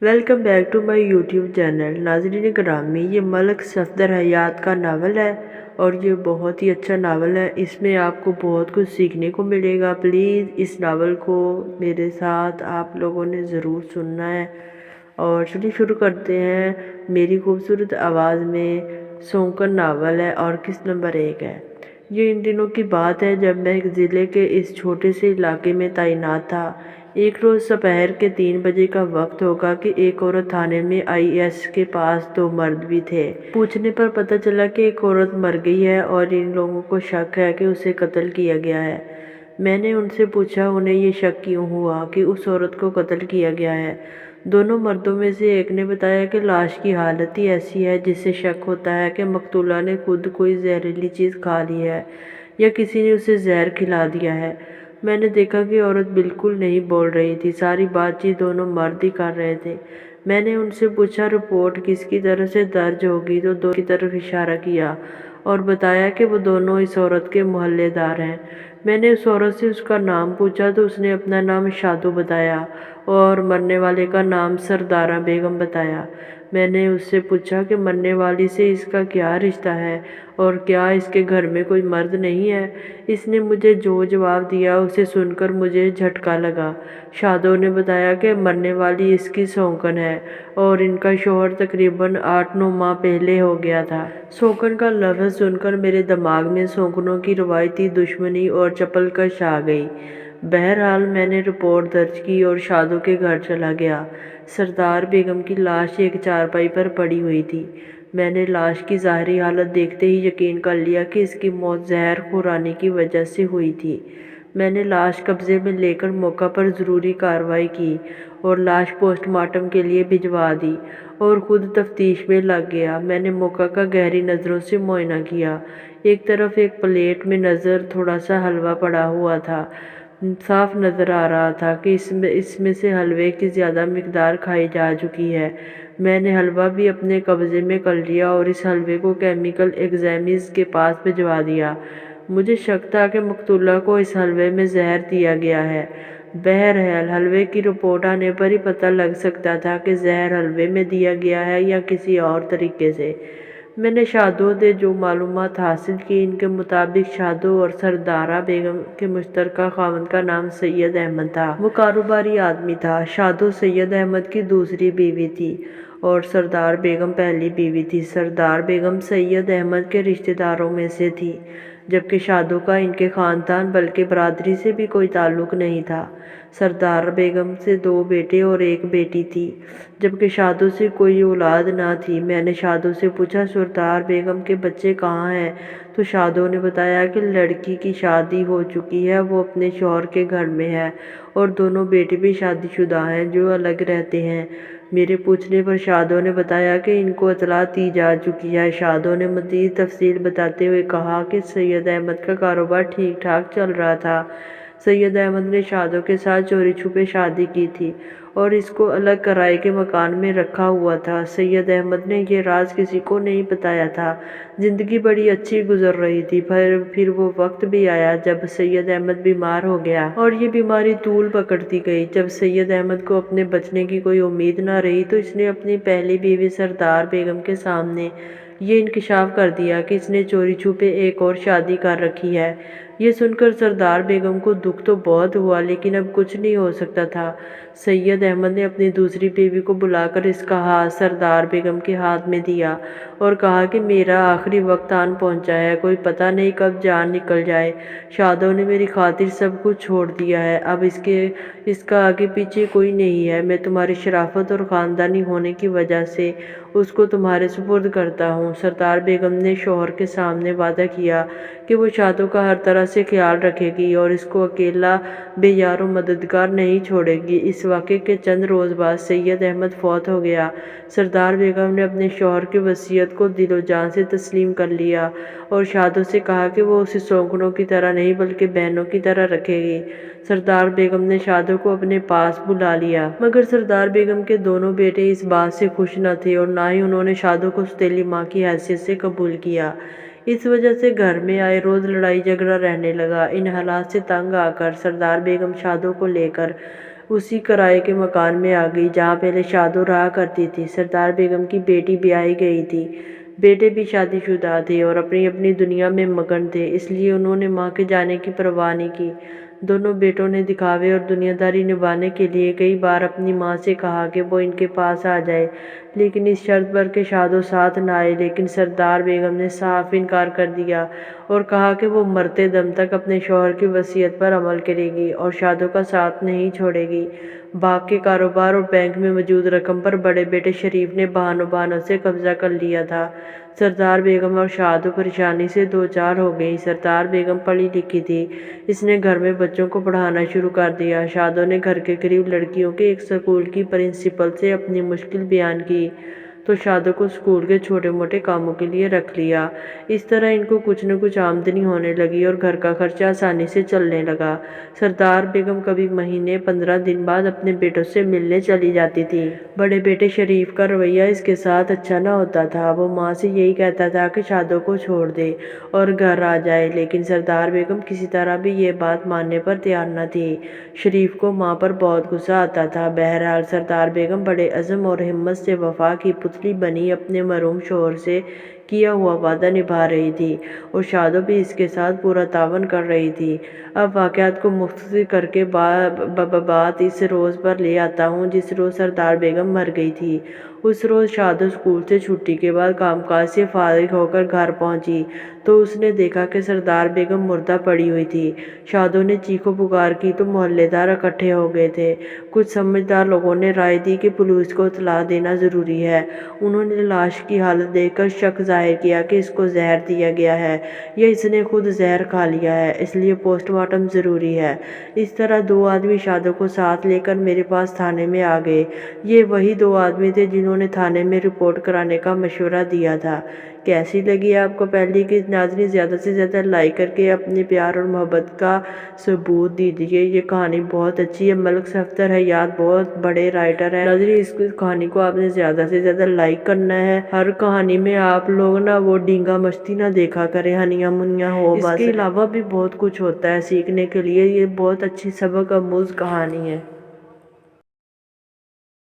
Welcome back to my YouTube channel. नाज़रीन ग्रामी, ये मलक सफदर हयात का नावल है और ये बहुत ही अच्छा नावल है। इसमें आपको बहुत कुछ सीखने को मिलेगा। प्लीज़ इस नावल को मेरे साथ आप लोगों ने ज़रूर सुनना है। और चलिए शुरू करते हैं। मेरी खूबसूरत आवाज़ में सोंकन नावल है और किस्त नंबर 1 है। ये इन दिनों की बात है जब मैं एक ज़िले के इस छोटे से इलाके में तैनात था। एक रोज़ दोपहर के 3 बजे का वक्त होगा कि एक औरत थाने में आई। के पास 2 मर्द भी थे। पूछने पर पता चला कि एक औरत मर गई है और इन लोगों को शक है कि उसे कत्ल किया गया है। मैंने उनसे पूछा उन्हें ये शक क्यों हुआ कि उस औरत को कत्ल किया गया है। दोनों मर्दों में से एक ने बताया कि लाश की हालत ही ऐसी है जिससे शक होता है कि मकतूला ने खुद कोई जहरीली चीज़ खा ली है या किसी ने उसे जहर खिला दिया है। मैंने देखा कि औरत बिल्कुल नहीं बोल रही थी। सारी बातचीत दोनों मर्द ही कर रहे थे। मैंने उनसे पूछा रिपोर्ट किसकी तरफ से दर्ज होगी, तो दोनों की तरफ इशारा किया और बताया कि वो दोनों इस औरत के मोहल्लेदार हैं। मैंने उस औरत से उसका नाम पूछा तो उसने अपना नाम शादू बताया और मरने वाले का नाम सरदारा बेगम बताया। मैंने उससे पूछा कि मरने वाली से इसका क्या रिश्ता है और क्या इसके घर में कोई मर्द नहीं है। इसने मुझे जो जवाब दिया उसे सुनकर मुझे झटका लगा। शादो ने बताया कि मरने वाली इसकी सौंकन है और इनका शौहर तकरीबन 8-9 माह पहले हो गया था। सौंकन का लफ्ज़ सुनकर मेरे दिमाग में सौंकनों की रवायती दुश्मनी और चपलकश आ गई। बहरहाल मैंने रिपोर्ट दर्ज की और शादो के घर चला गया। सरदार बेगम की लाश एक चारपाई पर पड़ी हुई थी। मैंने लाश की ज़ाहिरी हालत देखते ही यकीन कर लिया कि इसकी मौत जहर खुरानी की वजह से हुई थी। मैंने लाश कब्ज़े में लेकर मौका पर ज़रूरी कार्रवाई की और लाश पोस्टमार्टम के लिए भिजवा दी और ख़ुद तफ्तीश में लग गया। मैंने मौका का गहरी नज़रों से मुआयना किया। एक तरफ एक प्लेट में नज़र थोड़ा सा हलवा पड़ा हुआ था। साफ नज़र आ रहा था कि इसमें से हलवे की ज़्यादा मिकदार खाई जा चुकी है। मैंने हलवा भी अपने कब्ज़े में कर लिया और इस हलवे को केमिकल एग्जामिनर के पास भिजवा दिया। मुझे शक था कि मकतूला को इस हलवे में जहर दिया गया है। बहरहाल हलवे की रिपोर्ट आने पर ही पता लग सकता था कि जहर हलवे में दिया गया है या किसी और तरीके से। मैंने शादो से जो मालूमात हासिल की, इनके मुताबिक शादो और सरदारा बेगम के मुश्तरका खावंद का नाम सैयद अहमद था। वो कारोबारी आदमी था। शादो सैयद अहमद की दूसरी बीवी थी और सरदार बेगम पहली बीवी थी। सरदार बेगम सैयद अहमद के रिश्तेदारों में से थी, जबकि शादो का इनके ख़ानदान बल्कि बरादरी से भी कोई ताल्लुक़ नहीं था। सरदार बेगम से 2 बेटे और 1 बेटी थी, जबकि शादो से कोई औलाद ना थी। मैंने शादो से पूछा सरदार बेगम के बच्चे कहाँ हैं, तो शादो ने बताया कि लड़की की शादी हो चुकी है, वो अपने शौहर के घर में है और दोनों बेटे भी शादीशुदा हैं जो अलग रहते हैं। मेरे पूछने पर शादो ने बताया कि इनको इतला दी जा चुकी है। शादो ने मज़ीद तफसील बताते हुए कहा कि सैयद अहमद का कारोबार ठीक ठाक चल रहा था। सैयद अहमद ने शादो के साथ चोरी छुपे शादी की थी और इसको अलग किराए के मकान में रखा हुआ था। सैयद अहमद ने यह राज किसी को नहीं बताया था। ज़िंदगी बड़ी अच्छी गुजर रही थी। फिर वो वक्त भी आया जब सैयद अहमद बीमार हो गया और ये बीमारी तूल पकड़ती गई। जब सैयद अहमद को अपने बचने की कोई उम्मीद न रही तो इसने अपनी पहली बीवी सरदार बेगम के सामने ये इंकशाफ कर दिया कि इसने चोरी छुपे एक और शादी कर रखी है। ये सुनकर सरदार बेगम को दुख तो बहुत हुआ, लेकिन अब कुछ नहीं हो सकता था। सैयद अहमद ने अपनी दूसरी बीवी को बुलाकर इसका हाथ सरदार बेगम के हाथ में दिया और कहा कि मेरा आखिरी वक्त आन पहुंचा है, कोई पता नहीं कब जान निकल जाए। शादो ने मेरी खातिर सब कुछ छोड़ दिया है। अब इसका आगे पीछे कोई नहीं है। मैं तुम्हारी शराफत और ख़ानदानी होने की वजह से उसको तुम्हारे सुपुर्द करता हूँ। सरदार बेगम ने शौहर के सामने वादा किया कि वो शादो का हर तरह से ख्याल रखेगी और इसको अकेला बेयारो मददगार नहीं छोड़ेगी। इस वाक़े के चंद रोज़ बाद सैयद अहमद फौत हो गया। सरदार बेगम ने अपने शौहर की वसीयत को दिलो जान से तस्लीम कर लिया और शादो से कहा कि वो उसे सौंकनों की तरह नहीं बल्कि बहनों की तरह रखेगी। सरदार बेगम ने शादो को अपने पास बुला लिया, मगर सरदार बेगम के दोनों बेटे इस बात से खुश न थे और ना ही उन्होंने शादो को सौतेली माँ की हैसियत से कबूल किया। इस वजह से घर में आए रोज़ लड़ाई झगड़ा रहने लगा। इन हालात से तंग आकर सरदार बेगम शादो को लेकर اسی کرائے کے مکان میں آ گئی جہاں پہلے شادو رہا کرتی تھی۔ سردار بیگم کی بیٹی بیاہی گئی تھی، بیٹے بھی شادی شدہ تھے اور اپنی اپنی دنیا میں مگن تھے، اس لیے انہوں نے ماں کے جانے کی پرواہ نہیں کی۔ دونوں بیٹوں نے دکھاوے اور دنیا داری نبھانے کے لیے کئی بار اپنی ماں سے کہا کہ وہ ان کے پاس آ جائے، لیکن اس شرط پر کہ شادو ساتھ نہ آئے۔ لیکن سردار بیگم نے صاف انکار کر دیا اور کہا کہ وہ مرتے دم تک اپنے شوہر کی وصیت پر عمل کرے گی اور شادو کا ساتھ نہیں چھوڑے گی۔ باغ کے کاروبار اور بینک میں موجود رقم پر بڑے بیٹے شریف نے بہانوں بہانوں سے قبضہ کر لیا تھا۔ سردار بیگم اور شادو پریشانی سے دوچار ہو گئی۔ سردار بیگم پڑھی لکھی تھی، اس نے گھر میں بچوں کو پڑھانا شروع کر دیا۔ شادو نے گھر کے قریب لڑکیوں کے ایک اسکول کی پرنسپل سے اپنی مشکل بیان کی تو شادو کو اسکول کے چھوٹے موٹے کاموں کے لیے رکھ لیا۔ اس طرح ان کو کچھ نہ کچھ آمدنی ہونے لگی اور گھر کا خرچہ آسانی سے چلنے لگا۔ سردار بیگم کبھی مہینے 15 دن بعد اپنے بیٹوں سے ملنے چلی جاتی تھی۔ بڑے بیٹے شریف کا رویہ اس کے ساتھ اچھا نہ ہوتا تھا، وہ ماں سے یہی کہتا تھا کہ شادو کو چھوڑ دے اور گھر آ جائے، لیکن سردار بیگم کسی طرح بھی یہ بات ماننے پر تیار نہ تھی۔ شریف کو ماں پر بہت غصہ آتا تھا۔ بہرحال سردار بیگم بڑے عزم اور ہمت سے وفا کی پتلی بنی اپنے مرحوم شوہر سے کیا ہوا وعدہ نبھا رہی تھی اور شادو بھی اس کے ساتھ پورا تعاون کر رہی تھی۔ اب واقعات کو مختصر کر کے بات اس روز پر لے آتا ہوں جس روز سردار بیگم مر گئی تھی۔ اس روز شادو اسکول سے چھٹی کے بعد کام کاج سے فارغ ہو کر گھر پہنچی تو اس نے دیکھا کہ سردار بیگم مردہ پڑی ہوئی تھی۔ شادو نے چیخو پکار کی تو محلے دار اکٹھے ہو گئے تھے۔ کچھ سمجھدار لوگوں نے رائے دی کہ پولیس کو اطلاع دینا ضروری ہے۔ انہوں نے لاش کی حالت دیکھ کر شک ظاہر کیا کہ اس کو زہر دیا گیا ہے یا اس نے خود زہر کھا لیا ہے، اس لیے پوسٹ مارٹم ضروری ہے۔ اس طرح 2 آدمی شادو کو ساتھ لے کر میرے پاس تھانے میں آ گئے۔ یہ وہی 2 آدمی تھے جنہوں نے تھانے میں رپورٹ کرانے کا مشورہ دیا تھا۔ کیسی لگی آپ کو پہلی قسط؟ ناظرین زیادہ سے زیادہ لائک کر کے اپنے پیار اور محبت کا ثبوت دیجیے۔ یہ کہانی بہت اچھی ہے، ملک صفدر حیات بہت بڑے رائٹر ہیں۔ ناظرین اس کہانی کو آپ نے زیادہ سے زیادہ لائک کرنا ہے۔ ہر کہانی میں آپ لوگ وہ ڈینگا مستی نہ دیکھا کریں، ہنیاں منیاں ہو بس۔ اس کے علاوہ بھی بہت کچھ ہوتا ہے سیکھنے کے لیے، یہ بہت اچھی سبق آموز کہانی ہے۔